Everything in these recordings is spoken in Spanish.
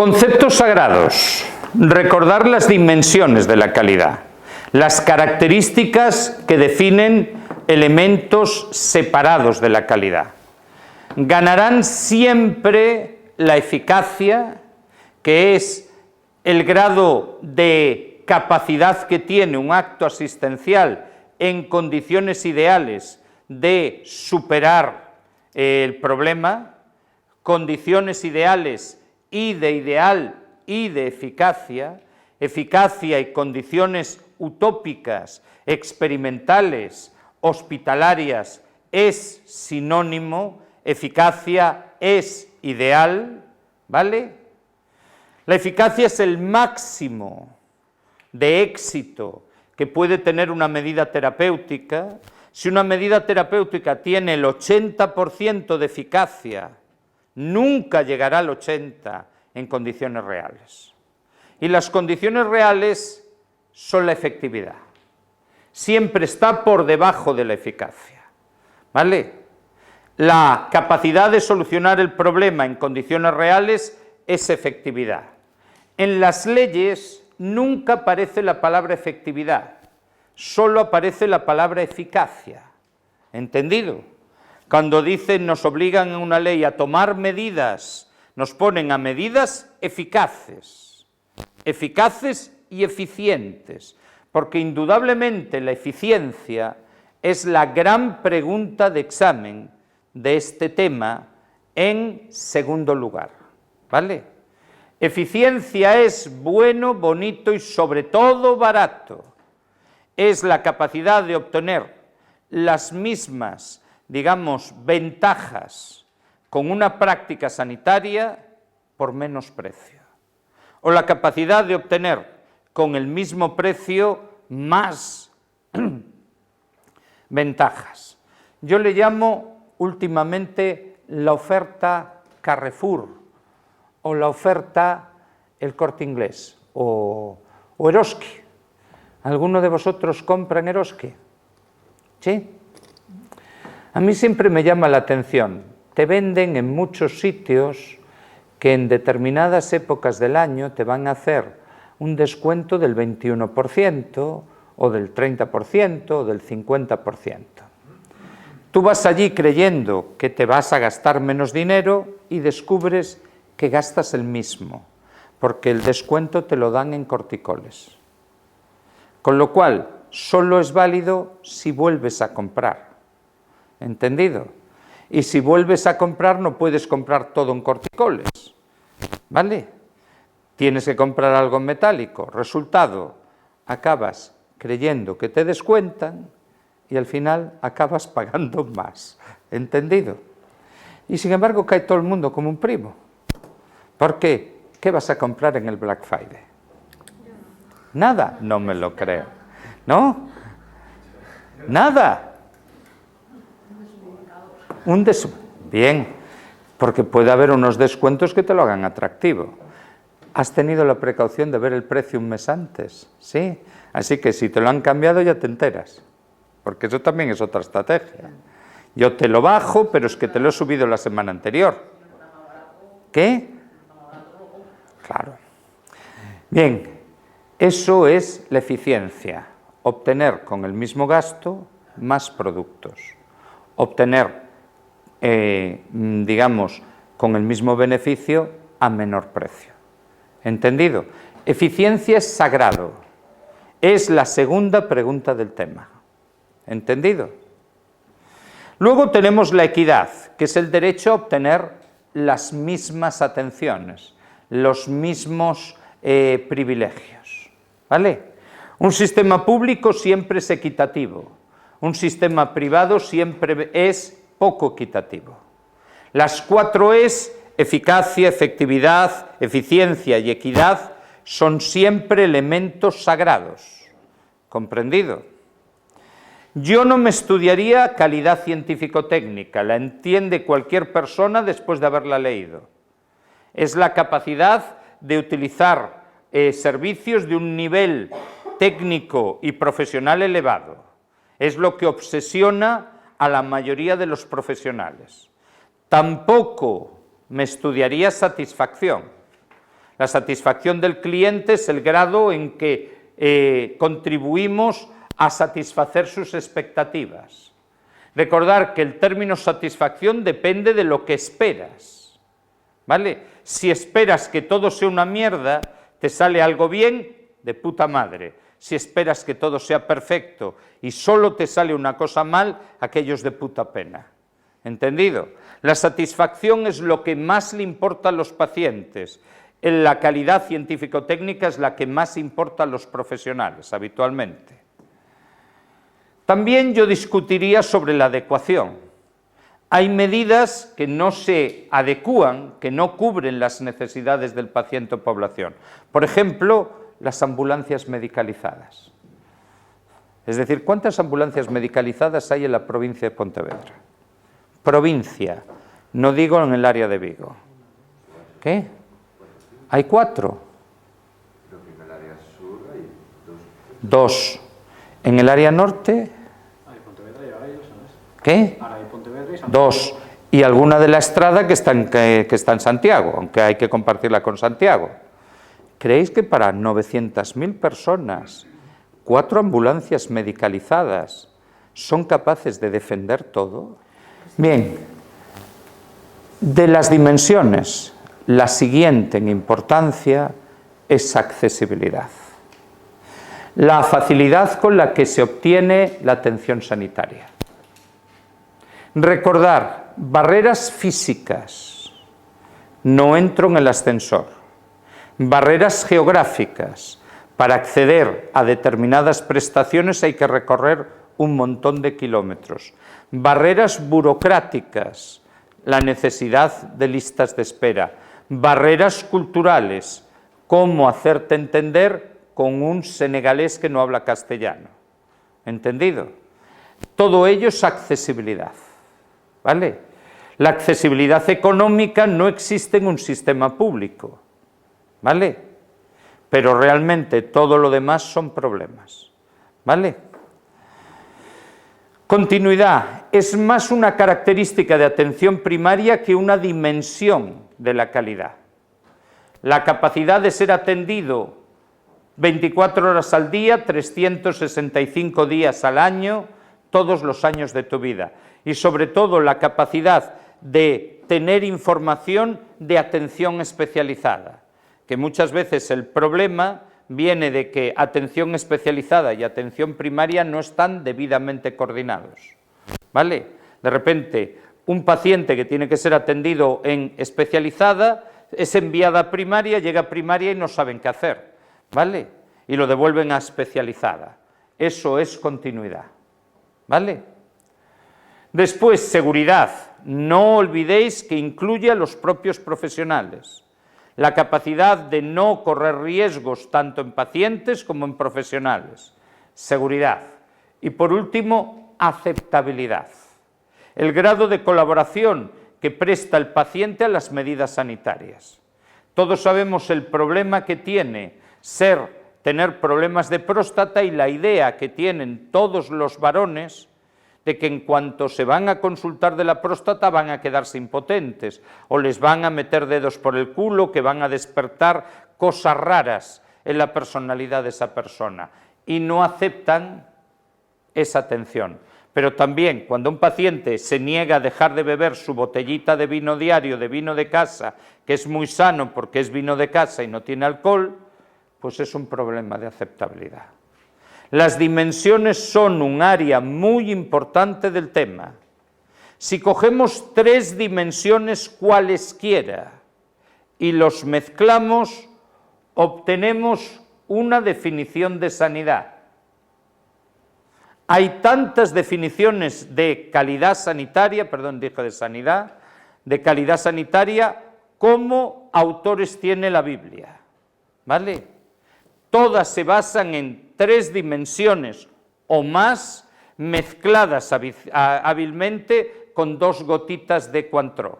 Conceptos sagrados. Recordar las dimensiones de la calidad, las características que definen elementos separados de la calidad. Ganarán siempre la eficacia, que es el grado de capacidad que tiene un acto asistencial en condiciones ideales de superar el problema, condiciones ideales y de ideal y de eficacia y condiciones utópicas, experimentales, hospitalarias, es sinónimo, eficacia es ideal, ¿vale? La eficacia es el máximo de éxito que puede tener una medida terapéutica. Si una medida terapéutica tiene el 80% de eficacia, nunca llegará al 80% en condiciones reales. Y las condiciones reales son la efectividad. Siempre está por debajo de la eficacia, ¿vale? La capacidad de solucionar el problema en condiciones reales es efectividad. En las leyes nunca aparece la palabra efectividad, solo aparece la palabra eficacia. ¿Entendido? Cuando dicen, nos obligan en una ley a tomar medidas, nos ponen a medidas eficaces y eficientes, porque indudablemente la eficiencia es la gran pregunta de examen de este tema en segundo lugar, ¿vale? Eficiencia es bueno, bonito y sobre todo barato. Es la capacidad de obtener las mismas, digamos, ventajas con una práctica sanitaria por menos precio. O la capacidad de obtener con el mismo precio más ventajas. Yo le llamo últimamente la oferta Carrefour, o la oferta El Corte Inglés, o Eroski. ¿Alguno de vosotros compra en Eroski? ¿Sí? A mí siempre me llama la atención. Te venden en muchos sitios que en determinadas épocas del año te van a hacer un descuento del 21%, o del 30%, o del 50%. Tú vas allí creyendo que te vas a gastar menos dinero y descubres que gastas el mismo, porque el descuento te lo dan en corticoles. Con lo cual, solo es válido si vuelves a comprar. ¿Entendido? Y si vuelves a comprar, no puedes comprar todo en corticoles, ¿vale? Tienes que comprar algo en metálico. Resultado, acabas creyendo que te descuentan y al final acabas pagando más. ¿Entendido? Y sin embargo cae todo el mundo como un primo. ¿Por qué? ¿Qué vas a comprar en el Black Friday? Nada, no me lo creo. ¿No? Nada. Bien, porque puede haber unos descuentos que te lo hagan atractivo. ¿Has tenido la precaución de ver el precio un mes antes? Sí. Así que si te lo han cambiado ya te enteras, porque eso también es otra estrategia. Yo te lo bajo, pero es que te lo he subido la semana anterior. ¿Qué? Claro. Bien, eso es la eficiencia. Obtener con el mismo gasto más productos. Obtener digamos, con el mismo beneficio a menor precio. ¿Entendido? Eficiencia es sagrado. Es la segunda pregunta del tema. ¿Entendido? Luego tenemos la equidad, que es el derecho a obtener las mismas atenciones, los mismos privilegios. ¿Vale? Un sistema público siempre es equitativo. Un sistema privado siempre es poco equitativo. Las 4 E's, eficacia, efectividad, eficiencia y equidad, son siempre elementos sagrados. ¿Comprendido? Yo no me estudiaría calidad científico-técnica, la entiende cualquier persona después de haberla leído. Es la capacidad de utilizar servicios de un nivel técnico y profesional elevado. Es lo que obsesiona a la mayoría de los profesionales. Tampoco me estudiaría satisfacción. La satisfacción del cliente es el grado en que contribuimos a satisfacer sus expectativas. Recordar que el término satisfacción depende de lo que esperas, ¿vale? Si esperas que todo sea una mierda, te sale algo bien, de puta madre. Si esperas que todo sea perfecto y solo te sale una cosa mal, aquello es de puta pena. ¿Entendido? La satisfacción es lo que más le importa a los pacientes. La calidad científico-técnica es la que más importa a los profesionales, habitualmente. También yo discutiría sobre la adecuación. Hay medidas que no se adecúan, que no cubren las necesidades del paciente o población. Por ejemplo, las ambulancias medicalizadas. Es decir, ¿cuántas ambulancias medicalizadas hay en la provincia de Pontevedra? Provincia, no digo en el área de Vigo. ¿Qué? Hay 4. Creo que en el área sur hay 2. 2. ¿En el área norte? ¿Qué? 2. Y alguna de la Estrada que está en Santiago, aunque hay que compartirla con Santiago. ¿Creéis que para 900.000 personas, 4 ambulancias medicalizadas son capaces de defender todo? Bien, de las dimensiones, la siguiente en importancia es accesibilidad. La facilidad con la que se obtiene la atención sanitaria. Recordar, barreras físicas, no entro en el ascensor. Barreras geográficas, para acceder a determinadas prestaciones hay que recorrer un montón de kilómetros. Barreras burocráticas, la necesidad de listas de espera. Barreras culturales, cómo hacerte entender con un senegalés que no habla castellano. ¿Entendido? Todo ello es accesibilidad, ¿vale? La accesibilidad económica no existe en un sistema público, ¿vale? Pero realmente todo lo demás son problemas, ¿vale? Continuidad es más una característica de atención primaria que una dimensión de la calidad. La capacidad de ser atendido 24 horas al día, 365 días al año, todos los años de tu vida. Y sobre todo la capacidad de tener información de atención especializada, que muchas veces el problema viene de que atención especializada y atención primaria no están debidamente coordinados, ¿vale? De repente, un paciente que tiene que ser atendido en especializada es enviada a primaria, llega a primaria y no saben qué hacer, ¿vale? Y lo devuelven a especializada. Eso es continuidad, ¿vale? Después, seguridad. No olvidéis que incluye a los propios profesionales. La capacidad de no correr riesgos tanto en pacientes como en profesionales. Seguridad. Y por último, aceptabilidad. El grado de colaboración que presta el paciente a las medidas sanitarias. Todos sabemos el problema que tiene tener problemas de próstata y la idea que tienen todos los varones de que en cuanto se van a consultar de la próstata van a quedarse impotentes o les van a meter dedos por el culo, que van a despertar cosas raras en la personalidad de esa persona y no aceptan esa atención. Pero también cuando un paciente se niega a dejar de beber su botellita de vino diario, de vino de casa, que es muy sano porque es vino de casa y no tiene alcohol, pues es un problema de aceptabilidad. Las dimensiones son un área muy importante del tema. Si cogemos 3 dimensiones cualesquiera y los mezclamos, obtenemos una definición de sanidad. Hay tantas definiciones de calidad sanitaria, de calidad sanitaria, como autores tiene la Biblia, ¿vale? Todas se basan en 3 dimensiones o más mezcladas hábilmente con 2 gotitas de Cointreau.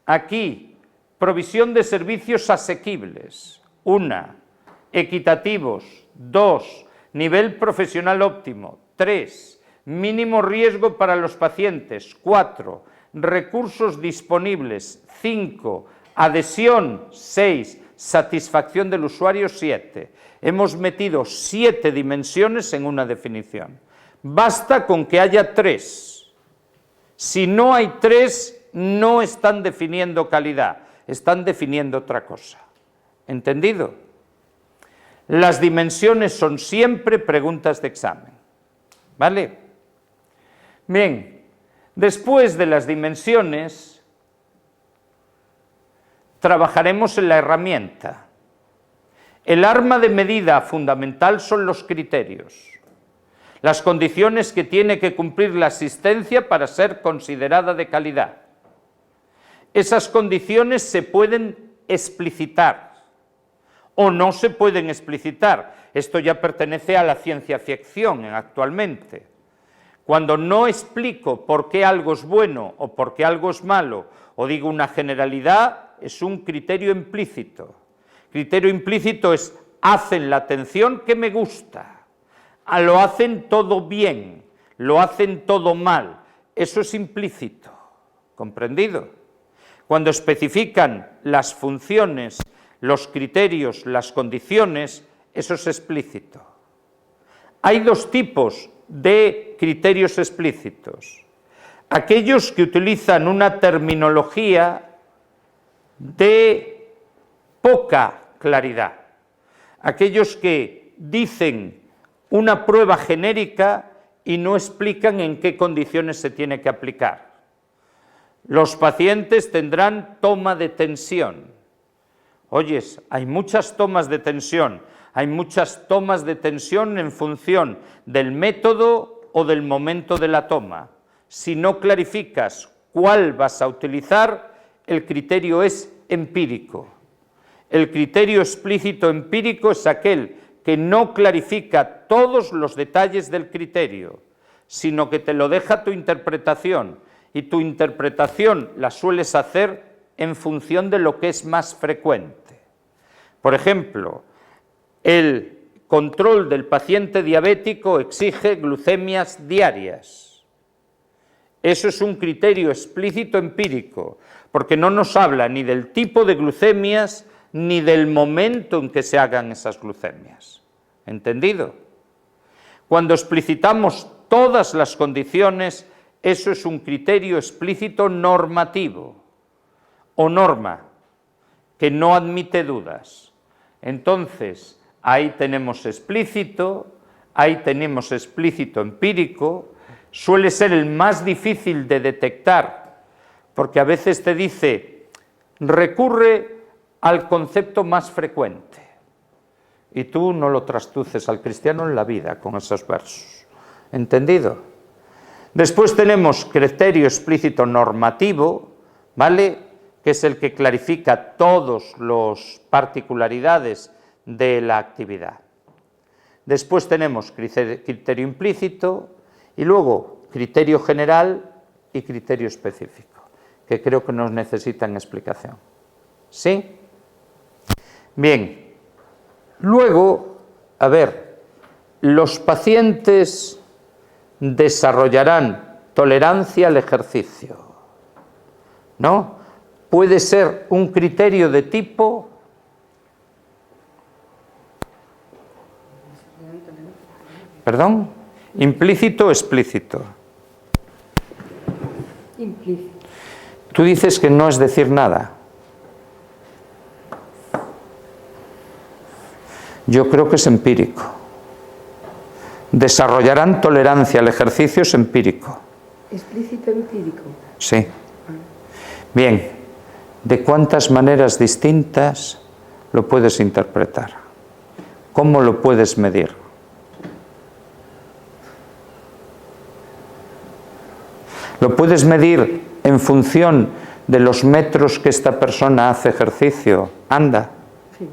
Aquí, provisión de servicios asequibles. 1, equitativos. 2, nivel profesional óptimo. 3, mínimo riesgo para los pacientes. 4, recursos disponibles. 5, adhesión. 6, satisfacción del usuario 7. Hemos metido 7 dimensiones en una definición. Basta con que haya 3. Si no hay 3, no están definiendo calidad, están definiendo otra cosa. ¿Entendido? Las dimensiones son siempre preguntas de examen. ¿Vale? Bien, después de las dimensiones, trabajaremos en la herramienta. El arma de medida fundamental son los criterios, las condiciones que tiene que cumplir la asistencia para ser considerada de calidad. Esas condiciones se pueden explicitar o no se pueden explicitar. Esto ya pertenece a la ciencia ficción actualmente. Cuando no explico por qué algo es bueno o por qué algo es malo, o digo una generalidad, es un criterio implícito. Criterio implícito es, hacen la atención que me gusta, lo hacen todo bien, lo hacen todo mal. Eso es implícito, ¿comprendido? Cuando especifican las funciones, los criterios, las condiciones, eso es explícito. Hay 2 tipos de criterios explícitos. Aquellos que utilizan una terminología de poca claridad. Aquellos que dicen una prueba genérica y no explican en qué condiciones se tiene que aplicar. Los pacientes tendrán toma de tensión. Oyes, hay muchas tomas de tensión, hay muchas tomas de tensión en función del método o del momento de la toma. Si no clarificas cuál vas a utilizar, el criterio es empírico. El criterio explícito empírico es aquel que no clarifica todos los detalles del criterio, sino que te lo deja tu interpretación, y tu interpretación la sueles hacer en función de lo que es más frecuente. Por ejemplo, el control del paciente diabético exige glucemias diarias. Eso es un criterio explícito empírico, porque no nos habla ni del tipo de glucemias ni del momento en que se hagan esas glucemias. ¿Entendido? Cuando explicitamos todas las condiciones, eso es un criterio explícito normativo o norma, que no admite dudas. Entonces, ahí tenemos explícito empírico, suele ser el más difícil de detectar, porque a veces te dice, recurre al concepto más frecuente, y tú no lo traduces al cristiano en la vida con esos versos. ¿Entendido? Después tenemos criterio explícito normativo, ¿vale?, que es el que clarifica todas las particularidades de la actividad. Después tenemos criterio implícito y luego criterio general y criterio específico, que creo que no necesitan explicación. ¿Sí? Bien. Luego, a ver, los pacientes desarrollarán tolerancia al ejercicio, ¿no? Puede ser un criterio de tipo ¿perdón? ¿Implícito o explícito? Implícito. Tú dices que no es decir nada. Yo creo que es empírico. Desarrollarán tolerancia al ejercicio, es empírico. ¿Explícito empírico? Sí. Bien, ¿de cuántas maneras distintas lo puedes interpretar? ¿Cómo lo puedes medir? ¿Lo puedes medir en función de los metros que esta persona hace ejercicio? Anda. Sí.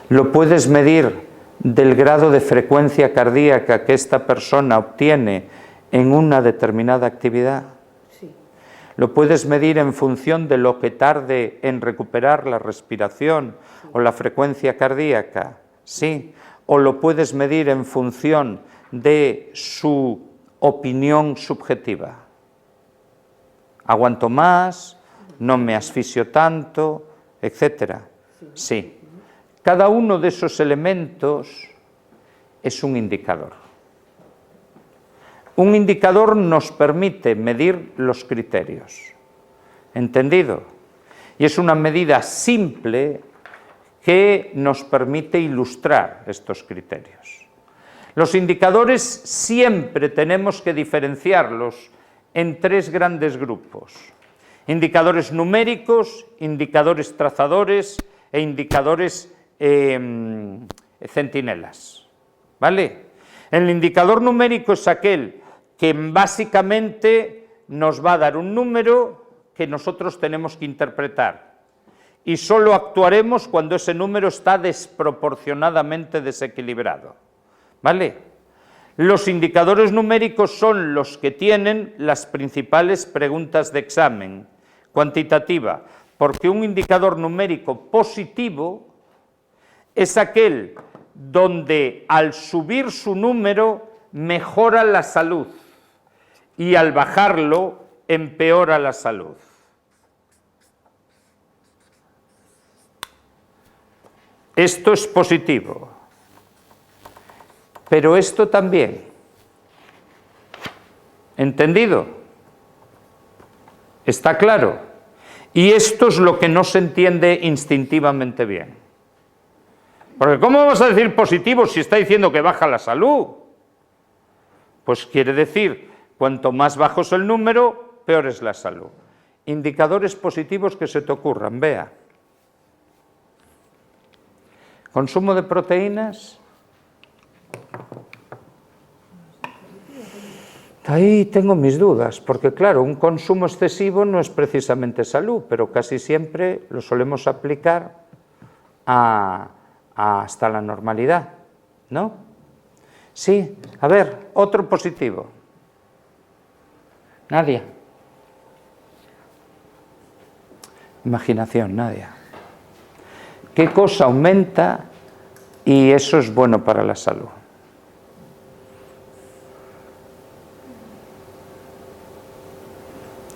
¿Lo puedes medir del grado de frecuencia cardíaca que esta persona obtiene en una determinada actividad? Sí. ¿Lo puedes medir en función de lo que tarde en recuperar la respiración o la frecuencia cardíaca? Sí. ¿O lo puedes medir en función de su opinión subjetiva? ¿Aguanto más? ¿No me asfixio tanto? Etcétera. Sí. Cada uno de esos elementos es un indicador. Un indicador nos permite medir los criterios. ¿Entendido? Y es una medida simple que nos permite ilustrar estos criterios. Los indicadores siempre tenemos que diferenciarlos en tres grandes grupos: indicadores numéricos, indicadores trazadores e indicadores centinelas. ¿Vale? El indicador numérico es aquel que básicamente nos va a dar un número que nosotros tenemos que interpretar, y solo actuaremos cuando ese número está desproporcionadamente desequilibrado. ¿Vale? Los indicadores numéricos son los que tienen las principales preguntas de examen cuantitativa, porque un indicador numérico positivo es aquel donde al subir su número mejora la salud y al bajarlo empeora la salud. Esto es positivo, pero esto también. ¿Entendido? ¿Está claro? Y esto es lo que no se entiende instintivamente bien. Porque ¿cómo vamos a decir positivo si está diciendo que baja la salud? Pues quiere decir, cuanto más bajo es el número, peor es la salud. Indicadores positivos que se te ocurran, vea. Consumo de proteínas. Ahí tengo mis dudas, porque claro, un consumo excesivo no es precisamente salud, pero casi siempre lo solemos aplicar hasta la normalidad, ¿no? Sí, a ver, otro positivo. Nadia. Imaginación, Nadia. ¿Qué cosa aumenta y eso es bueno para la salud?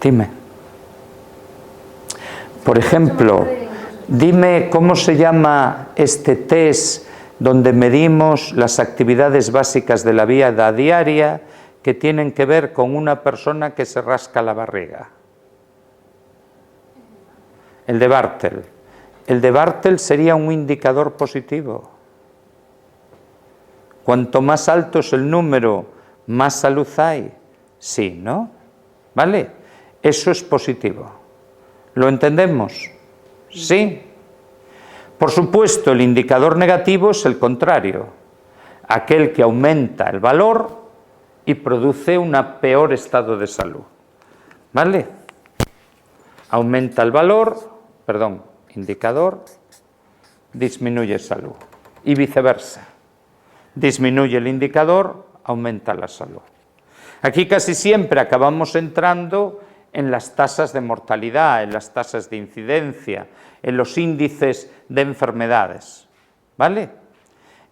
Dime. Por ejemplo, dime cómo se llama este test donde medimos las actividades básicas de la vida diaria que tienen que ver con una persona que se rasca la barriga. El de Bartel. El de Bartel sería un indicador positivo. Cuanto más alto es el número, más salud hay. Sí, ¿no? ¿Vale? Eso es positivo. ¿Lo entendemos? Sí. Por supuesto, el indicador negativo es el contrario. Aquel que aumenta el valor y produce un peor estado de salud. ¿Vale? Aumenta el valor, indicador, disminuye salud. Y viceversa. Disminuye el indicador, aumenta la salud. Aquí casi siempre acabamos entrando en las tasas de mortalidad, en las tasas de incidencia, en los índices de enfermedades. ¿Vale?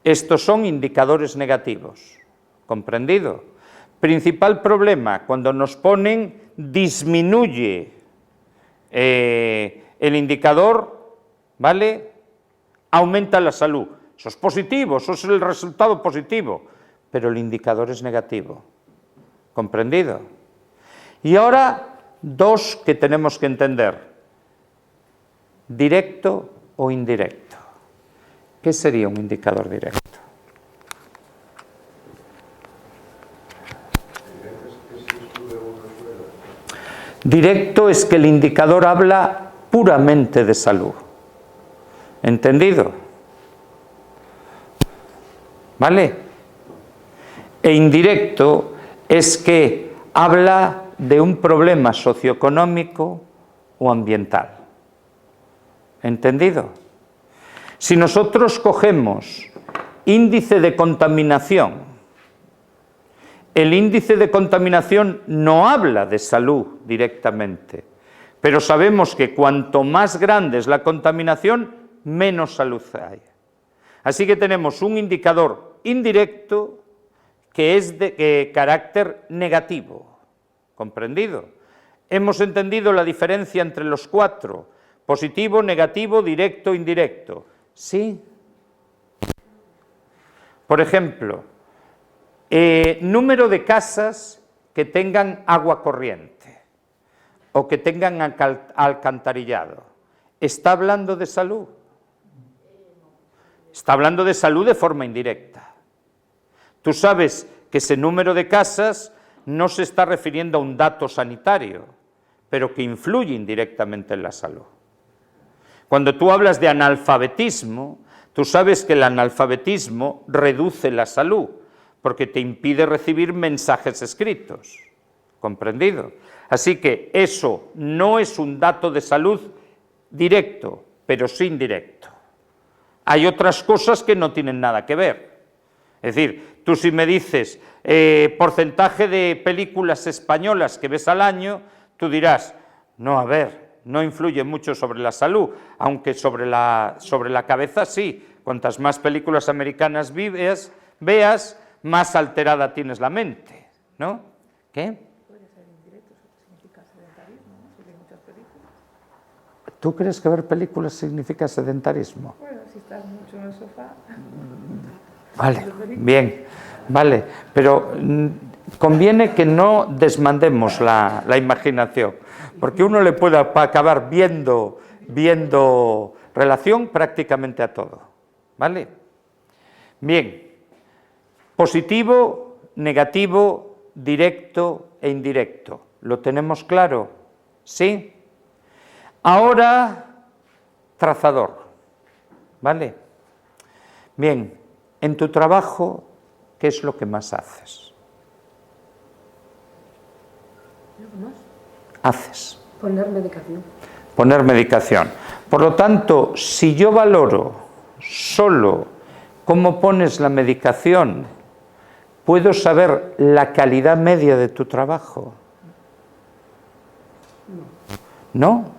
Estos son indicadores negativos. ¿Comprendido? Principal problema, cuando nos ponen disminuye el indicador, ¿vale? Aumenta la salud. Eso es positivo, eso es el resultado positivo, pero el indicador es negativo. ¿Comprendido? Y ahora, dos que tenemos que entender. ¿Directo o indirecto? ¿Qué sería un indicador directo? Directo es que el indicador habla puramente de salud. ¿Entendido? ¿Vale? E indirecto es que habla de un problema socioeconómico o ambiental. ¿Entendido? Si nosotros cogemos índice de contaminación, el índice de contaminación no habla de salud directamente, pero sabemos que cuanto más grande es la contaminación, menos salud hay. Así que tenemos un indicador indirecto que es de carácter negativo. ¿Comprendido? Hemos entendido la diferencia entre los cuatro: positivo, negativo, directo, indirecto. ¿Sí? Por ejemplo, número de casas que tengan agua corriente o que tengan alcantarillado. ¿Está hablando de salud? Está hablando de salud de forma indirecta. Tú sabes que ese número de casas no se está refiriendo a un dato sanitario, pero que influye indirectamente en la salud. Cuando tú hablas de analfabetismo, tú sabes que el analfabetismo reduce la salud, porque te impide recibir mensajes escritos. ¿Comprendido? Así que eso no es un dato de salud directo, pero sí indirecto. Hay otras cosas que no tienen nada que ver. Es decir, tú si me dices porcentaje de películas españolas que ves al año, tú dirás, no, a ver, no influye mucho sobre la salud, aunque sobre la cabeza sí. Cuantas más películas americanas veas, más alterada tienes la mente, ¿no? ¿Qué? Puede ser indirecto, eso significa sedentarismo, ¿no? Si ves muchas películas. ¿Tú crees que ver películas significa sedentarismo? Bueno, si estás mucho en el sofá. Vale, bien, vale, pero conviene que no desmandemos la imaginación, porque uno le puede acabar viendo relación prácticamente a todo, ¿vale? Bien, positivo, negativo, directo e indirecto, ¿lo tenemos claro? ¿Sí? Ahora, trazador, ¿vale? Bien, en tu trabajo, ¿qué es lo que más haces? Haces. Poner medicación. Poner medicación. Por lo tanto, si yo valoro solo cómo pones la medicación, ¿puedo saber la calidad media de tu trabajo? ¿No?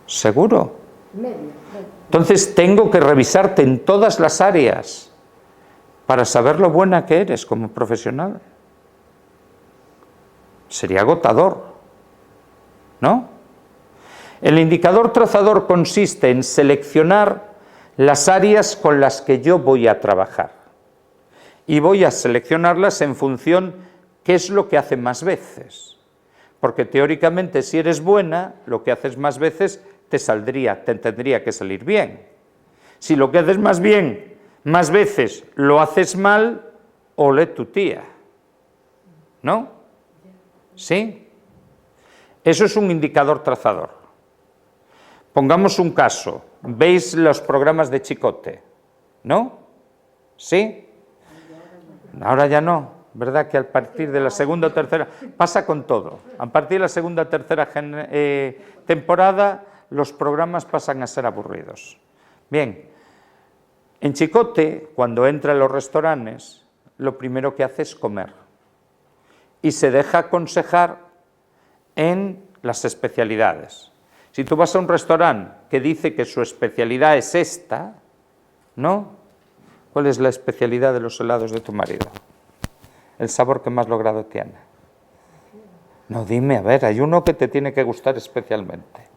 ¿Seguro? Media. Entonces tengo que revisarte en todas las áreas para saber lo buena que eres como profesional. Sería agotador, ¿no? El indicador trazador consiste en seleccionar las áreas con las que yo voy a trabajar. Y voy a seleccionarlas en función qué es lo que hace más veces. Porque teóricamente si eres buena, lo que haces más veces te tendría que salir bien. Si lo que haces más veces lo haces mal, ole tu tía. ¿No? ¿Sí? Eso es un indicador trazador. Pongamos un caso. ¿Veis los programas de Chicote? ¿No? ¿Sí? Ahora ya no. ¿Verdad que a partir de la segunda o tercera... Pasa con todo. A partir de la segunda o tercera temporada, los programas pasan a ser aburridos. Bien, en Chicote, cuando entra en los restaurantes, lo primero que hace es comer. Y se deja aconsejar en las especialidades. Si tú vas a un restaurante que dice que su especialidad es esta, ¿no? ¿Cuál es la especialidad de los helados de tu marido? El sabor que más logrado tiene. No, dime, a ver, hay uno que te tiene que gustar especialmente.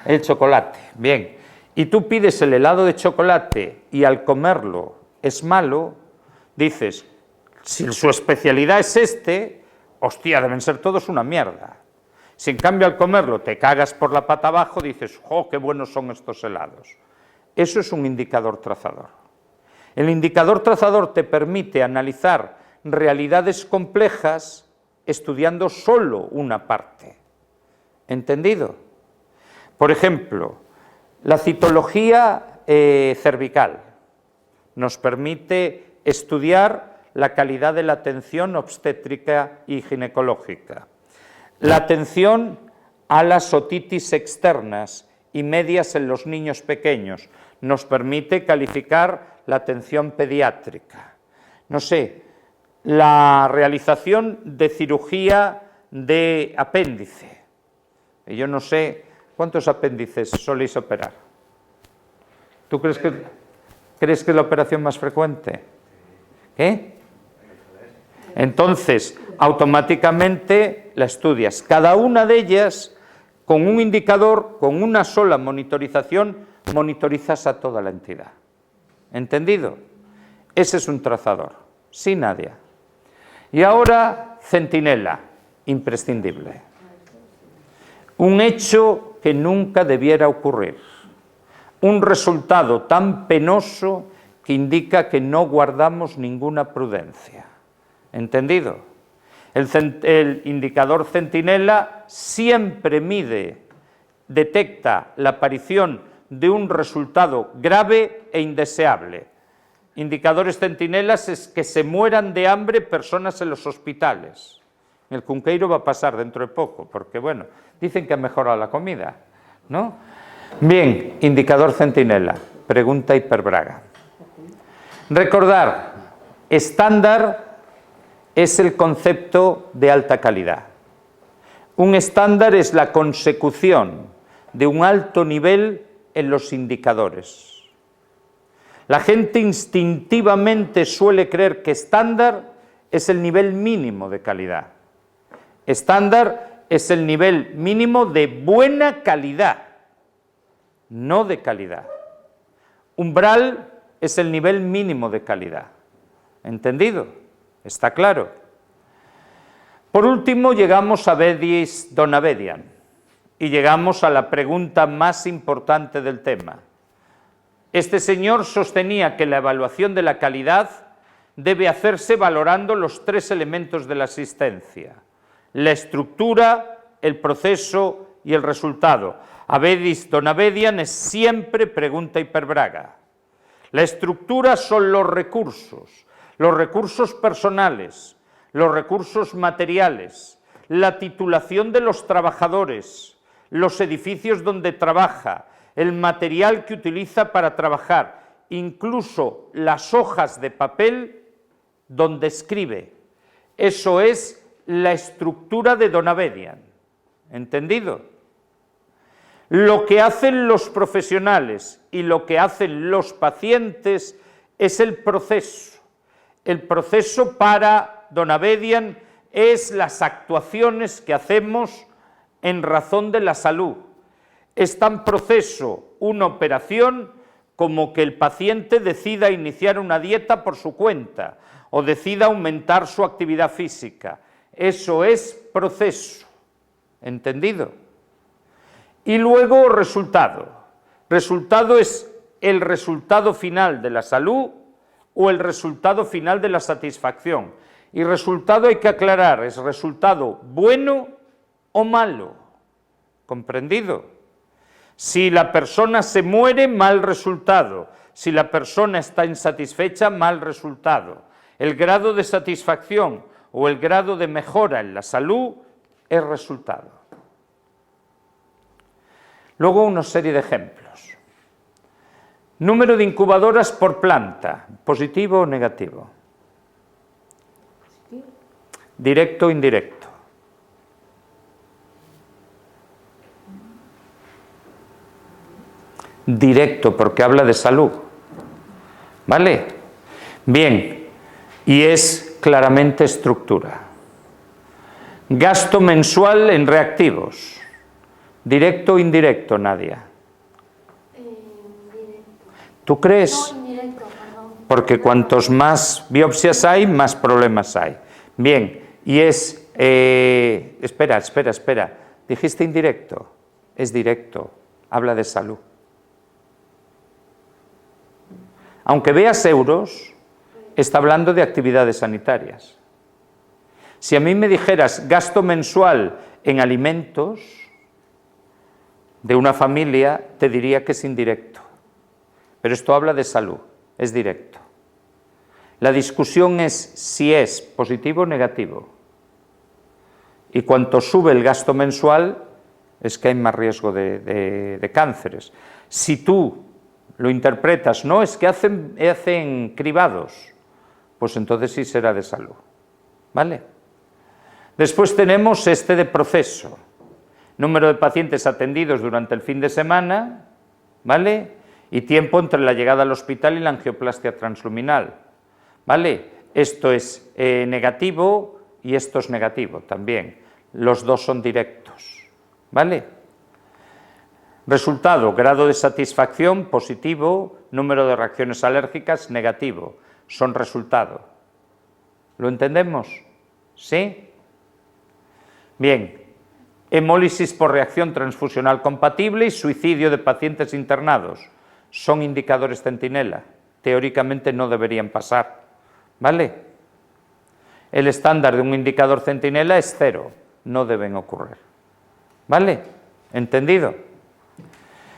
El chocolate, bien. Y tú pides el helado de chocolate y al comerlo es malo, dices, si su especialidad es este, hostia, deben ser todos una mierda. Si en cambio al comerlo te cagas por la pata abajo, dices, ¡jo, qué buenos son estos helados! Eso es un indicador trazador. El indicador trazador te permite analizar realidades complejas estudiando solo una parte. ¿Entendido? Por ejemplo, la citología cervical nos permite estudiar la calidad de la atención obstétrica y ginecológica. La atención a las otitis externas y medias en los niños pequeños nos permite calificar la atención pediátrica. No sé, la realización de cirugía de apéndice. Yo no sé cuántos apéndices soléis operar. ¿Tú crees que es la operación más frecuente? ¿Qué? Entonces, automáticamente la estudias. Cada una de ellas, con un indicador, con una sola monitorización, monitorizas a toda la entidad. ¿Entendido? Ese es un trazador. Sí, Nadia. Y ahora, centinela, imprescindible. Un hecho que nunca debiera ocurrir. Un resultado tan penoso que indica que no guardamos ninguna prudencia. ¿Entendido? El indicador centinela siempre detecta la aparición de un resultado grave e indeseable. Indicadores centinelas es que se mueran de hambre personas en los hospitales. El Cunqueiro va a pasar dentro de poco, porque bueno, dicen que ha mejorado la comida, ¿no? Bien, indicador centinela, pregunta Hiperbraga. Recordar, estándar es el concepto de alta calidad. Un estándar es la consecución de un alto nivel en los indicadores. La gente instintivamente suele creer que estándar es el nivel mínimo de calidad. Estándar es el nivel mínimo de buena calidad, no de calidad. Umbral es el nivel mínimo de calidad. ¿Entendido? ¿Está claro? Por último, llegamos a Bedis Donabedian y llegamos a la pregunta más importante del tema. Este señor sostenía que la evaluación de la calidad debe hacerse valorando los tres elementos de la asistencia: la estructura, el proceso y el resultado. A Bedis Donabedian es siempre pregunta Hiperbraga. La estructura son los recursos personales, los recursos materiales, la titulación de los trabajadores, los edificios donde trabaja, el material que utiliza para trabajar, incluso las hojas de papel donde escribe. Eso es la estructura de Donabedian. ¿Entendido? Lo que hacen los profesionales y lo que hacen los pacientes es el proceso. El proceso para Donabedian es las actuaciones que hacemos en razón de la salud. Es tan proceso una operación como que el paciente decida iniciar una dieta por su cuenta o decida aumentar su actividad física. Eso es proceso. ¿Entendido? Y luego resultado. Resultado es el resultado final de la salud o el resultado final de la satisfacción. Y resultado hay que aclarar, ¿es resultado bueno o malo? ¿Comprendido? Si la persona se muere, mal resultado. Si la persona está insatisfecha, mal resultado. El grado de satisfacción o el grado de mejora en la salud es resultado. Luego una serie de ejemplos. Número de incubadoras por planta, ¿positivo o negativo? Directo o indirecto. Directo, porque habla de salud. ¿Vale? Bien, y es claramente estructura. Gasto mensual en reactivos. ¿Directo o indirecto, Nadia? Indirecto. ¿Tú crees? No, indirecto, perdón. Porque cuantos más biopsias hay, más problemas hay. Bien, y es... espera. ¿Dijiste indirecto? Es directo. Habla de salud. Aunque veas euros, está hablando de actividades sanitarias. Si a mí me dijeras gasto mensual en alimentos de una familia, te diría que es indirecto. Pero esto habla de salud, es directo. La discusión es si es positivo o negativo. Y cuanto sube el gasto mensual, es que hay más riesgo de cánceres. Si tú lo interpretas, no, es que hacen cribados, pues entonces sí será de salud. ¿Vale? Después tenemos este de proceso. Número de pacientes atendidos durante el fin de semana, ¿vale? Y tiempo entre la llegada al hospital y la angioplastia transluminal, ¿vale? Esto es negativo y esto es negativo también. Los dos son directos, ¿vale? Resultado, grado de satisfacción positivo, número de reacciones alérgicas negativo. Son resultado. ¿Lo entendemos? ¿Sí? Bien. Hemólisis por reacción transfusional compatible y suicidio de pacientes internados. Son indicadores centinela. Teóricamente no deberían pasar. ¿Vale? El estándar de un indicador centinela es 0. No deben ocurrir. ¿Vale? ¿Entendido?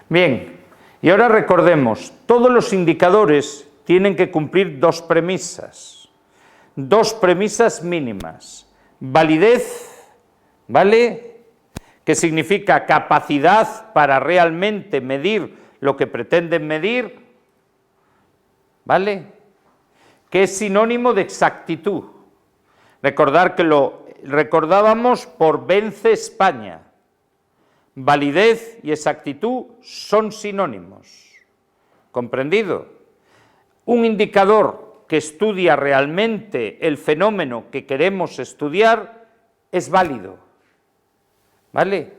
Bien, y ahora recordemos, todos los indicadores tienen que cumplir dos premisas mínimas. Validez, ¿vale? Que significa capacidad para realmente medir lo que pretenden medir, ¿vale? Que es sinónimo de exactitud. Recordar que lo recordábamos por Vence España. Validez y exactitud son sinónimos. ¿Comprendido? Un indicador que estudia realmente el fenómeno que queremos estudiar es válido. ¿Vale?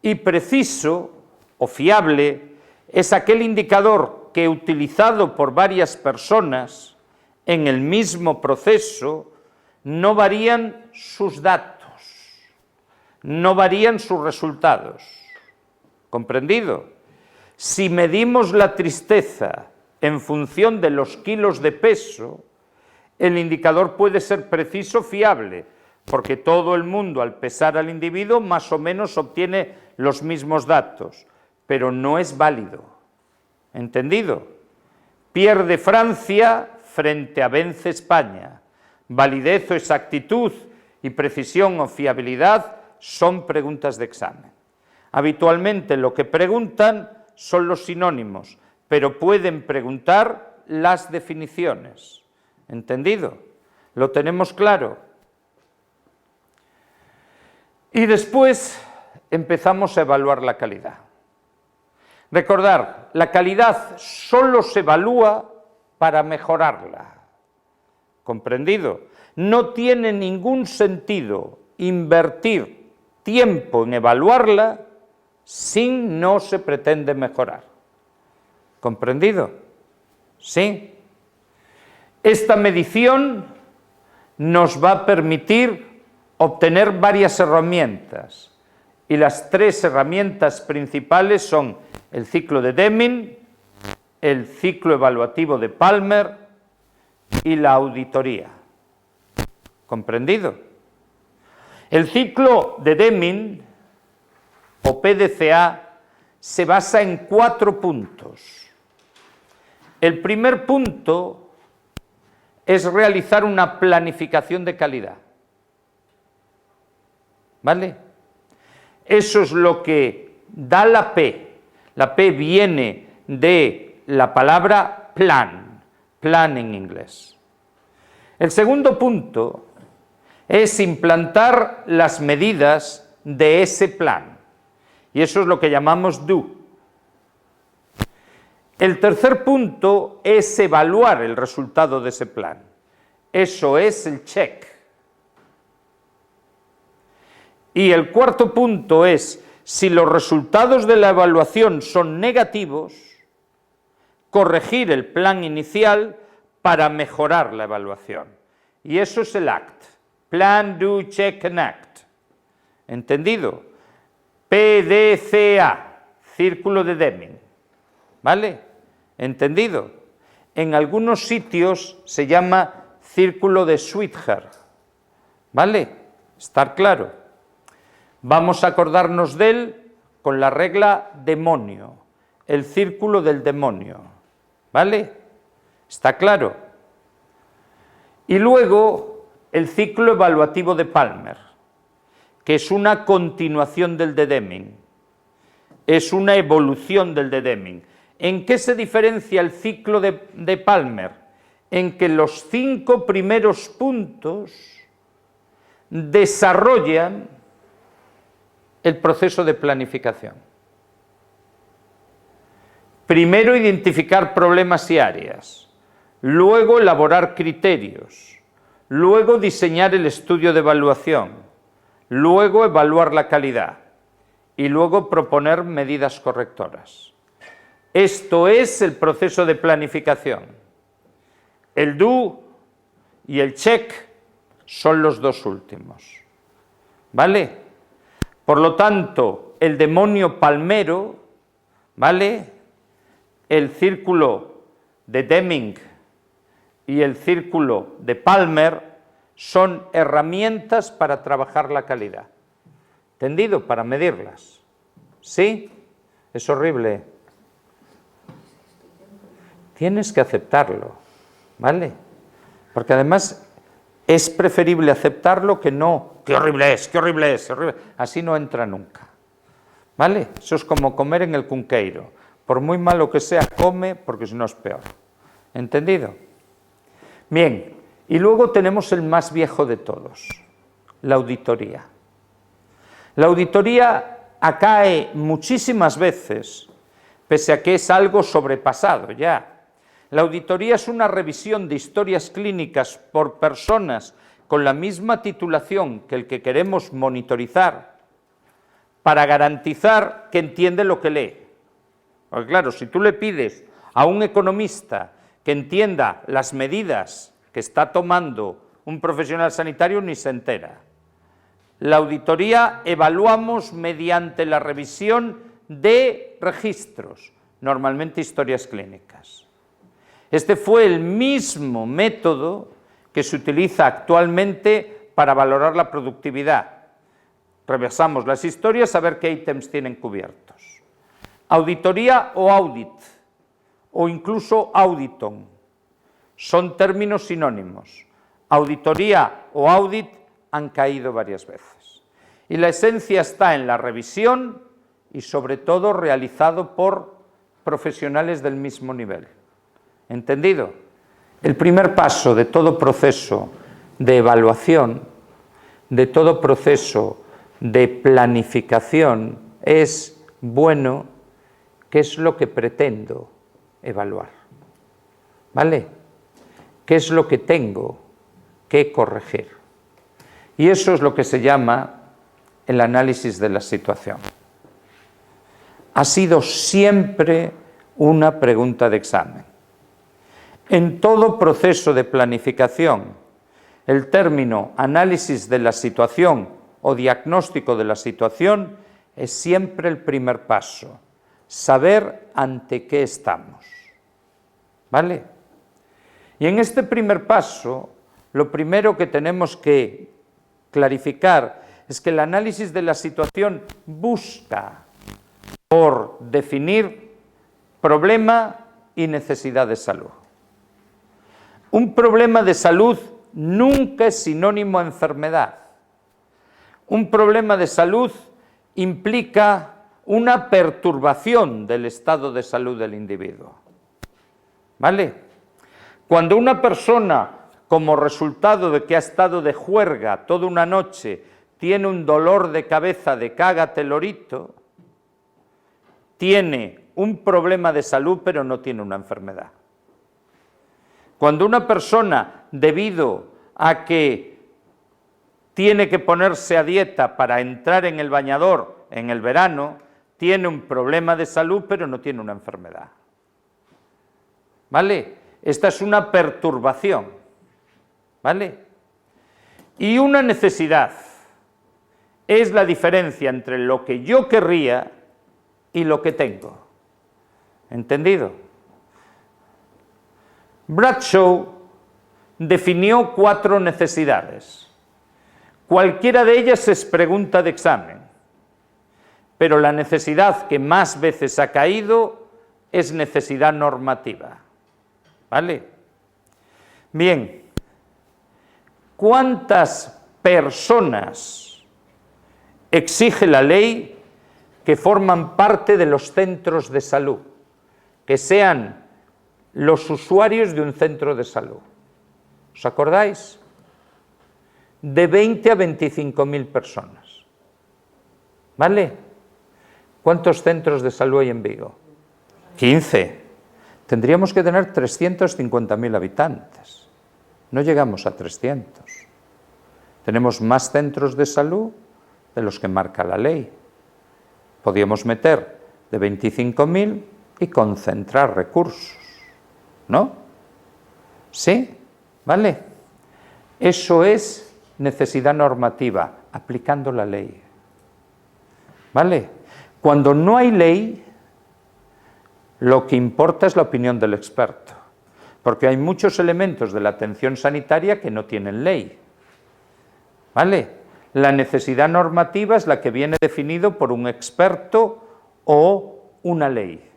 Y preciso o fiable es aquel indicador que, utilizado por varias personas en el mismo proceso, no varían sus datos. No varían sus resultados. ¿Comprendido? Si medimos la tristeza en función de los kilos de peso, el indicador puede ser preciso, fiable, porque todo el mundo al pesar al individuo más o menos obtiene los mismos datos, pero no es válido. ¿Entendido? Pierde Francia frente a Vence España. Validez o exactitud y precisión o fiabilidad son preguntas de examen. Habitualmente lo que preguntan son los sinónimos, pero pueden preguntar las definiciones. ¿Entendido? ¿Lo tenemos claro? Y después empezamos a evaluar la calidad. Recordar, la calidad solo se evalúa para mejorarla. ¿Comprendido? No tiene ningún sentido invertir tiempo en evaluarla si no se pretende mejorar. ¿Comprendido? ¿Sí? Esta medición nos va a permitir obtener varias herramientas, y las tres herramientas principales son el ciclo de Deming, el ciclo evaluativo de Palmer y la auditoría. ¿Comprendido? El ciclo de Deming, o PDCA, se basa en 4 puntos. El primer punto es realizar una planificación de calidad. ¿Vale? Eso es lo que da la P. La P viene de la palabra plan en inglés. El segundo punto es implantar las medidas de ese plan, y eso es lo que llamamos do. El tercer punto es evaluar el resultado de ese plan, eso es el check. Y el cuarto punto es, si los resultados de la evaluación son negativos, corregir el plan inicial para mejorar la evaluación, y eso es el ACT. Plan, Do, Check and Act. ¿Entendido? PDCA, círculo de Deming. ¿Vale? ¿Entendido? En algunos sitios se llama círculo de Sweetheart. ¿Vale? ¿Estar claro? Vamos a acordarnos de él con la regla demonio, el círculo del demonio. ¿Vale? ¿Está claro? Y luego el ciclo evaluativo de Palmer, que es una continuación del de Deming, es una evolución del de Deming. ¿En qué se diferencia el ciclo de Palmer? En que los 5 primeros puntos desarrollan el proceso de planificación. Primero, identificar problemas y áreas, luego elaborar criterios, luego diseñar el estudio de evaluación, luego evaluar la calidad y luego proponer medidas correctoras. Esto es el proceso de planificación. El do y el check son los dos últimos. ¿Vale? Por lo tanto, el demonio palmero, ¿vale? El círculo de Deming y el círculo de Palmer son herramientas para trabajar la calidad. ¿Entendido? Para medirlas. ¿Sí? Es horrible. Tienes que aceptarlo, ¿vale? Porque además es preferible aceptarlo que no. ¡Qué horrible es! ¡Qué horrible es! ¡Qué horrible! Así no entra nunca. ¿Vale? Eso es como comer en el cunqueiro. Por muy malo que sea, come, porque si no es peor. ¿Entendido? Bien, y luego tenemos el más viejo de todos, la auditoría. La auditoría acae muchísimas veces, pese a que es algo sobrepasado ya. La auditoría es una revisión de historias clínicas por personas con la misma titulación que el que queremos monitorizar, para garantizar que entiende lo que lee. Porque claro, si tú le pides a un economista que entienda las medidas que está tomando un profesional sanitario, ni se entera. La auditoría evaluamos mediante la revisión de registros, normalmente historias clínicas. Este fue el mismo método que se utiliza actualmente para valorar la productividad. Revisamos las historias a ver qué ítems tienen cubiertos. Auditoría o audit, o incluso auditon, son términos sinónimos. Auditoría o audit han caído varias veces. Y la esencia está en la revisión y sobre todo realizado por profesionales del mismo nivel. ¿Entendido? El primer paso de todo proceso de evaluación, de todo proceso de planificación es, bueno, ¿qué es lo que pretendo evaluar? ¿Vale? ¿Qué es lo que tengo que corregir? Y eso es lo que se llama el análisis de la situación. Ha sido siempre una pregunta de examen. En todo proceso de planificación, el término análisis de la situación o diagnóstico de la situación es siempre el primer paso. Saber ante qué estamos. ¿Vale? Y en este primer paso, lo primero que tenemos que clarificar es que el análisis de la situación busca por definir problema y necesidad de salud. Un problema de salud nunca es sinónimo a enfermedad. Un problema de salud implica una perturbación del estado de salud del individuo. ¿Vale? Cuando una persona, como resultado de que ha estado de juerga toda una noche, tiene un dolor de cabeza de cágate lorito, tiene un problema de salud pero no tiene una enfermedad. Cuando una persona, debido a que tiene que ponerse a dieta para entrar en el bañador en el verano, tiene un problema de salud pero no tiene una enfermedad. ¿Vale? Esta es una perturbación. ¿Vale? Y una necesidad es la diferencia entre lo que yo querría y lo que tengo. ¿Entendido? Bradshaw definió 4 necesidades. Cualquiera de ellas es pregunta de examen, pero la necesidad que más veces ha caído es necesidad normativa. ¿Vale? Bien, ¿cuántas personas exige la ley que forman parte de los centros de salud, que sean los usuarios de un centro de salud? ¿Os acordáis? De 20 a 25.000 personas. ¿Vale? ¿Cuántos centros de salud hay en Vigo? 15. Tendríamos que tener 350.000 habitantes. No llegamos a 300. Tenemos más centros de salud de los que marca la ley. podíamos meter de 25.000 y concentrar recursos, ¿no? ¿Sí? ¿Vale? Eso es necesidad normativa, aplicando la ley. ¿Vale? Cuando no hay ley, lo que importa es la opinión del experto, porque hay muchos elementos de la atención sanitaria que no tienen ley. ¿Vale? La necesidad normativa es la que viene definido por un experto o una ley.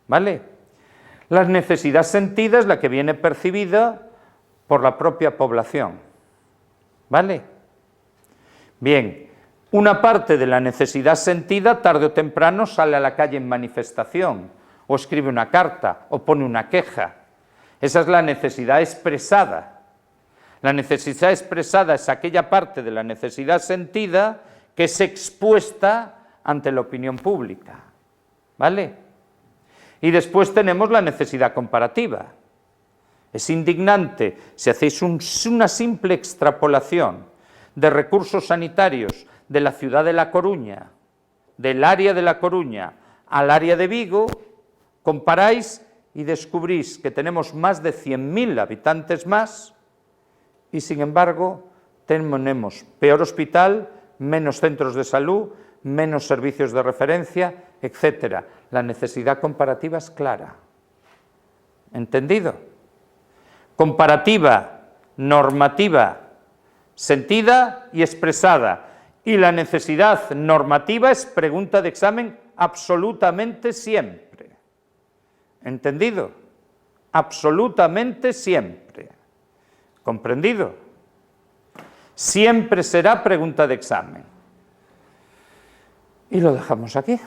¿Vale? La necesidad sentida es la que viene percibida por la propia población. ¿Vale? Bien, una parte de la necesidad sentida tarde o temprano sale a la calle en manifestación, o escribe una carta, o pone una queja. Esa es la necesidad expresada. La necesidad expresada es aquella parte de la necesidad sentida que es expuesta ante la opinión pública. ¿Vale? Y después tenemos la necesidad comparativa. Es indignante si hacéis una simple extrapolación de recursos sanitarios de la ciudad de La Coruña, del área de La Coruña al área de Vigo, comparáis y descubrís que tenemos más de 100.000 habitantes más y, sin embargo, tenemos peor hospital, menos centros de salud, menos servicios de referencia, etc. La necesidad comparativa es clara. ¿Entendido? Comparativa, normativa, sentida y expresada. Y la necesidad normativa es pregunta de examen absolutamente siempre. ¿Entendido? Absolutamente siempre. ¿Comprendido? Siempre será pregunta de examen. Y lo dejamos aquí.